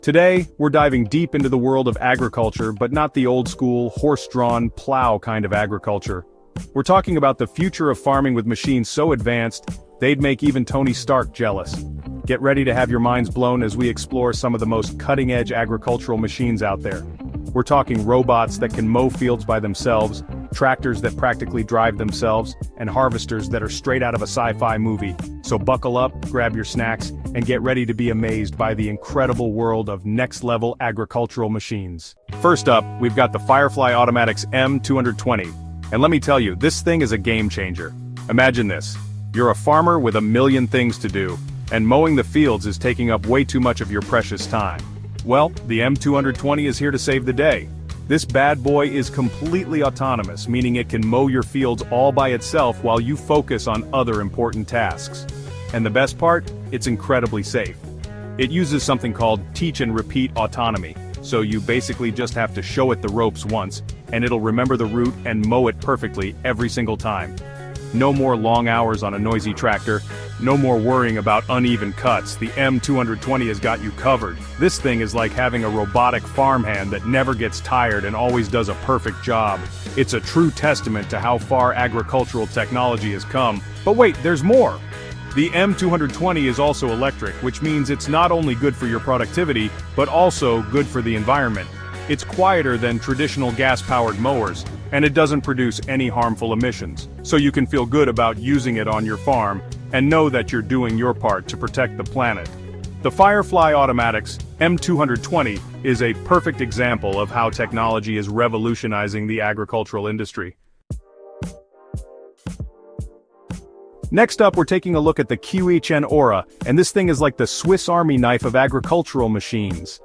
Today, we're diving deep into the world of agriculture, but not the old-school, horse-drawn, plow kind of agriculture. We're talking about the future of farming with machines so advanced, they'd make even Tony Stark jealous. Get ready to have your minds blown as we explore some of the most cutting-edge agricultural machines out there. We're talking robots that can mow fields by themselves, tractors that practically drive themselves, and harvesters that are straight out of a sci-fi movie. So buckle up, grab your snacks, and get ready to be amazed by the incredible world of next-level agricultural machines. First up, we've got the FireFly Automatix M220. And let me tell you, this thing is a game changer. Imagine this. You're a farmer with a million things to do, and mowing the fields is taking up way too much of your precious time. Well, the M220 is here to save the day. This bad boy is completely autonomous, meaning it can mow your fields all by itself while you focus on other important tasks. And the best part? It's incredibly safe. It uses something called teach and repeat autonomy, so you basically just have to show it the ropes once, and it'll remember the route and mow it perfectly every single time. No more long hours on a noisy tractor, no more worrying about uneven cuts. The M220 has got you covered. This thing is like having a robotic farmhand that never gets tired and always does a perfect job. It's a true testament to how far agricultural technology has come. But wait, there's more! The M220 is also electric, which means it's not only good for your productivity, but also good for the environment. It's quieter than traditional gas-powered mowers, and it doesn't produce any harmful emissions, so you can feel good about using it on your farm, and know that you're doing your part to protect the planet. The FireFly Automatix M220 is a perfect example of how technology is revolutionizing the agricultural industry. Next up, we're taking a look at the QHN Aura, and this thing is like the Swiss Army knife of agricultural machines.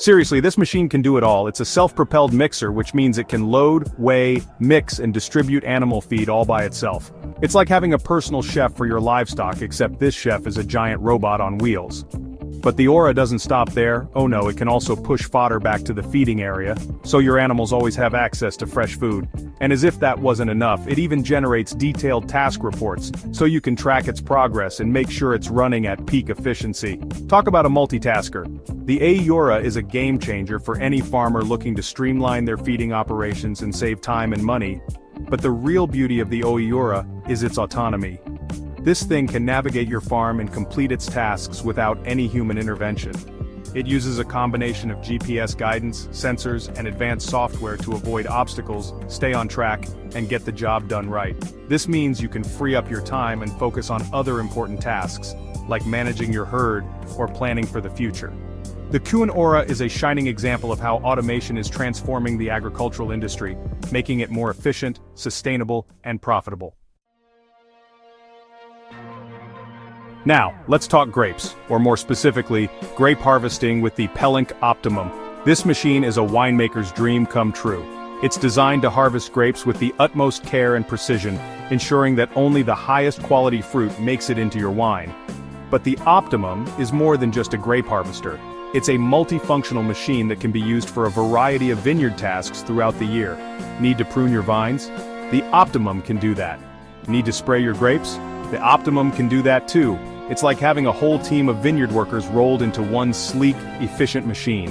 Seriously, this machine can do it all. It's a self-propelled mixer, which means it can load, weigh, mix, and distribute animal feed all by itself. It's like having a personal chef for your livestock, except this chef is a giant robot on wheels. But the Aura doesn't stop there. Oh no, it can also push fodder back to the feeding area, so your animals always have access to fresh food. And as if that wasn't enough, it even generates detailed task reports, so you can track its progress and make sure it's running at peak efficiency. Talk about a multitasker. The Aura is a game changer for any farmer looking to streamline their feeding operations and save time and money. But the real beauty of the Aura is its autonomy. This thing can navigate your farm and complete its tasks without any human intervention. It uses a combination of GPS guidance, sensors, and advanced software to avoid obstacles, stay on track, and get the job done right. This means you can free up your time and focus on other important tasks, like managing your herd or planning for the future. The QHN Aura is a shining example of how automation is transforming the agricultural industry, making it more efficient, sustainable, and profitable. Now, let's talk grapes, or more specifically, grape harvesting with the PELLENC Optimum. This machine is a winemaker's dream come true. It's designed to harvest grapes with the utmost care and precision, ensuring that only the highest quality fruit makes it into your wine. But the Optimum is more than just a grape harvester. It's a multifunctional machine that can be used for a variety of vineyard tasks throughout the year. Need to prune your vines? The Optimum can do that. Need to spray your grapes? The Optimum can do that too. It's like having a whole team of vineyard workers rolled into one sleek, efficient machine.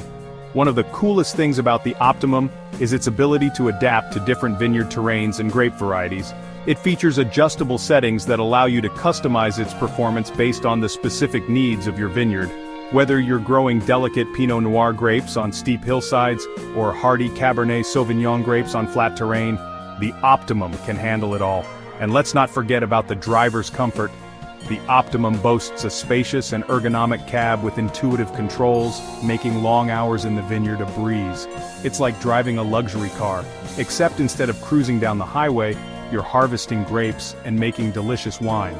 One of the coolest things about the Optimum is its ability to adapt to different vineyard terrains and grape varieties. It features adjustable settings that allow you to customize its performance based on the specific needs of your vineyard. Whether you're growing delicate Pinot Noir grapes on steep hillsides or hardy Cabernet Sauvignon grapes on flat terrain, the Optimum can handle it all. And let's not forget about the driver's comfort. The Optimum boasts a spacious and ergonomic cab with intuitive controls, making long hours in the vineyard a breeze. It's like driving a luxury car, except instead of cruising down the highway, you're harvesting grapes and making delicious wine.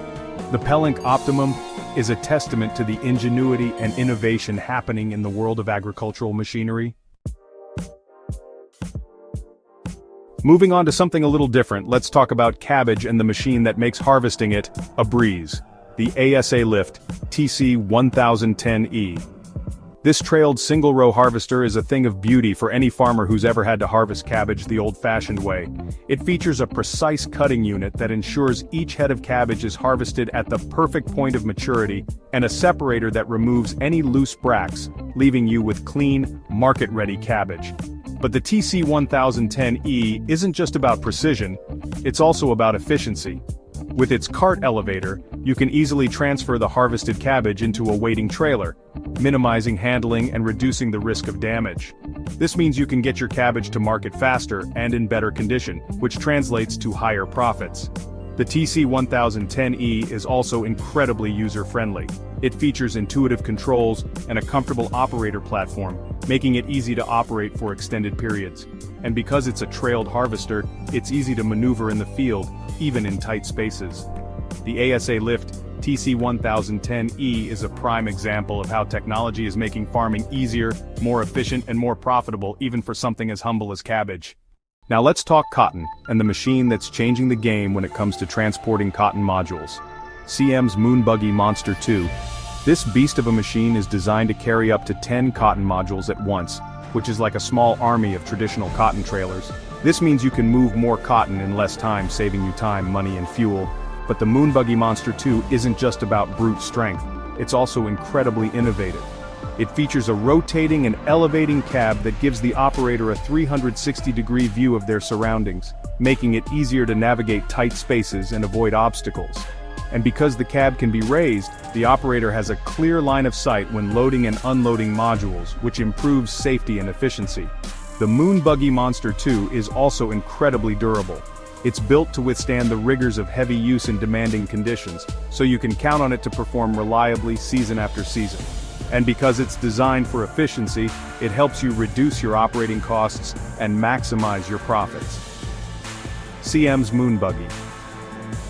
The PELLENC Optimum is a testament to the ingenuity and innovation happening in the world of agricultural machinery. Moving on to something a little different, let's talk about Cabbage and the machine that makes harvesting it a breeze. The ASA-LIFT TC1010E. This trailed single-row harvester is a thing of beauty for any farmer who's ever had to harvest cabbage the old-fashioned way. It features a precise cutting unit that ensures each head of cabbage is harvested at the perfect point of maturity, and a separator that removes any loose bracts, leaving you with clean, market-ready cabbage. But the TC1010E isn't just about precision, it's also about efficiency. With its cart elevator, you can easily transfer the harvested cabbage into a waiting trailer, minimizing handling and reducing the risk of damage. This means you can get your cabbage to market faster and in better condition, which translates to higher profits. The TC1010E is also incredibly user-friendly. It features intuitive controls and a comfortable operator platform, making it easy to operate for extended periods. And because it's a trailed harvester, it's easy to maneuver in the field, even in tight spaces. The ASA-LIFT TC1010E is a prime example of how technology is making farming easier, more efficient, and more profitable even for something as humble as cabbage. Now let's talk cotton, and the machine that's changing the game when it comes to transporting cotton modules. CM's Moon Buggy Monster 2. This beast of a machine is designed to carry up to 10 cotton modules at once, which is like a small army of traditional cotton trailers. This means you can move more cotton in less time, saving you time, money, and fuel. But the Moon Buggy Monster 2 isn't just about brute strength, it's also incredibly innovative. It features a rotating and elevating cab that gives the operator a 360-degree view of their surroundings, making it easier to navigate tight spaces and avoid obstacles. And because the cab can be raised, the operator has a clear line of sight when loading and unloading modules, which improves safety and efficiency. The Moon Buggy Monster 2 is also incredibly durable. It's built to withstand the rigors of heavy use in demanding conditions, so you can count on it to perform reliably season after season. And because it's designed for efficiency, it helps you reduce your operating costs and maximize your profits. CM's Moon Buggy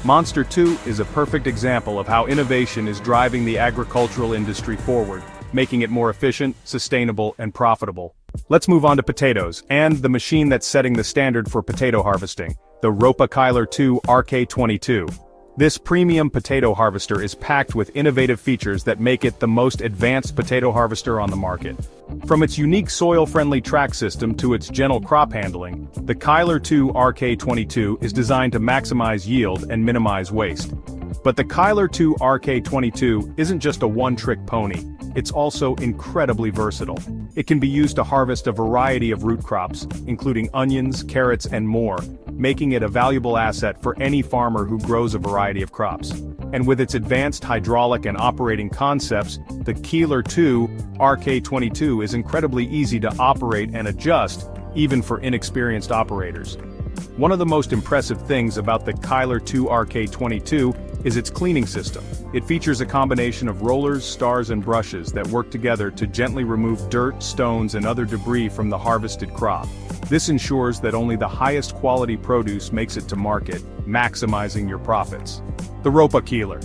Monster 2 is a perfect example of how innovation is driving the agricultural industry forward, making it more efficient, sustainable, and profitable. Let's move on to potatoes, and the machine that's setting the standard for potato harvesting, the ROPA Keiler 2 RK22. This premium potato harvester is packed with innovative features that make it the most advanced potato harvester on the market. From its unique soil-friendly track system to its gentle crop handling, the Keiler 2 RK22 is designed to maximize yield and minimize waste. But the Keiler 2 RK22 isn't just a one-trick pony, it's also incredibly versatile. It can be used to harvest a variety of root crops, including onions, carrots, and more, making it a valuable asset for any farmer who grows a variety of crops. And with its advanced hydraulic and operating concepts, the Keiler 2 RK22 is incredibly easy to operate and adjust, even for inexperienced operators. One of the most impressive things about the Keiler 2 RK22 is its cleaning system. It features a combination of rollers, stars, and brushes that work together to gently remove dirt, stones, and other debris from the harvested crop. This ensures that only the highest quality produce makes it to market, maximizing your profits. The ROPA Keiler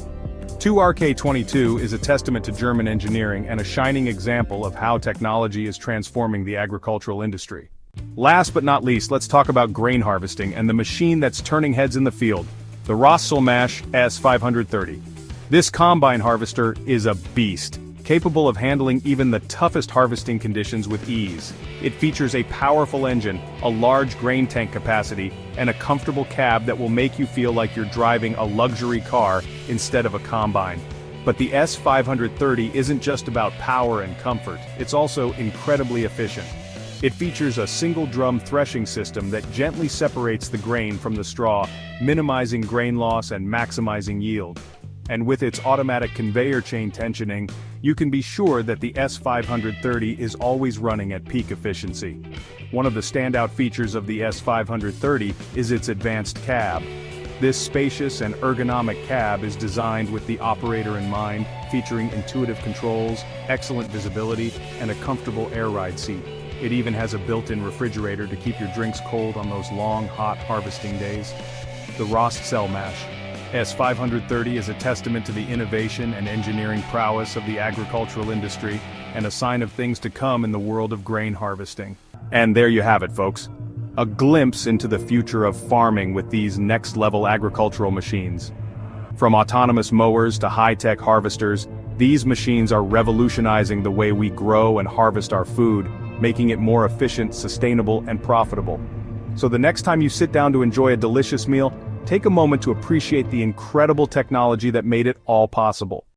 2 RK22 is a testament to German engineering and a shining example of how technology is transforming the agricultural industry. Last but not least, let's talk about grain harvesting and the machine that's turning heads in the field, the Rostselmach S530. This combine harvester is a beast, capable of handling even the toughest harvesting conditions with ease. It features a powerful engine, a large grain tank capacity, and a comfortable cab that will make you feel like you're driving a luxury car instead of a combine. But the S530 isn't just about power and comfort, it's also incredibly efficient. It features a single-drum threshing system that gently separates the grain from the straw, minimizing grain loss and maximizing yield. And with its automatic conveyor chain tensioning, you can be sure that the S530 is always running at peak efficiency. One of the standout features of the S530 is its advanced cab. This spacious and ergonomic cab is designed with the operator in mind, featuring intuitive controls, excellent visibility, and a comfortable air ride seat. It even has a built-in refrigerator to keep your drinks cold on those long, hot harvesting days. The Rostselmach S530 is a testament to the innovation and engineering prowess of the agricultural industry, and a sign of things to come in the world of grain harvesting. And there you have it, folks. A glimpse into the future of farming with these next-level agricultural machines. From autonomous mowers to high-tech harvesters, These machines are revolutionizing the way we grow and harvest our food, making it more efficient, sustainable, and profitable. So the next time you sit down to enjoy a delicious meal, take a moment to appreciate the incredible technology that made it all possible.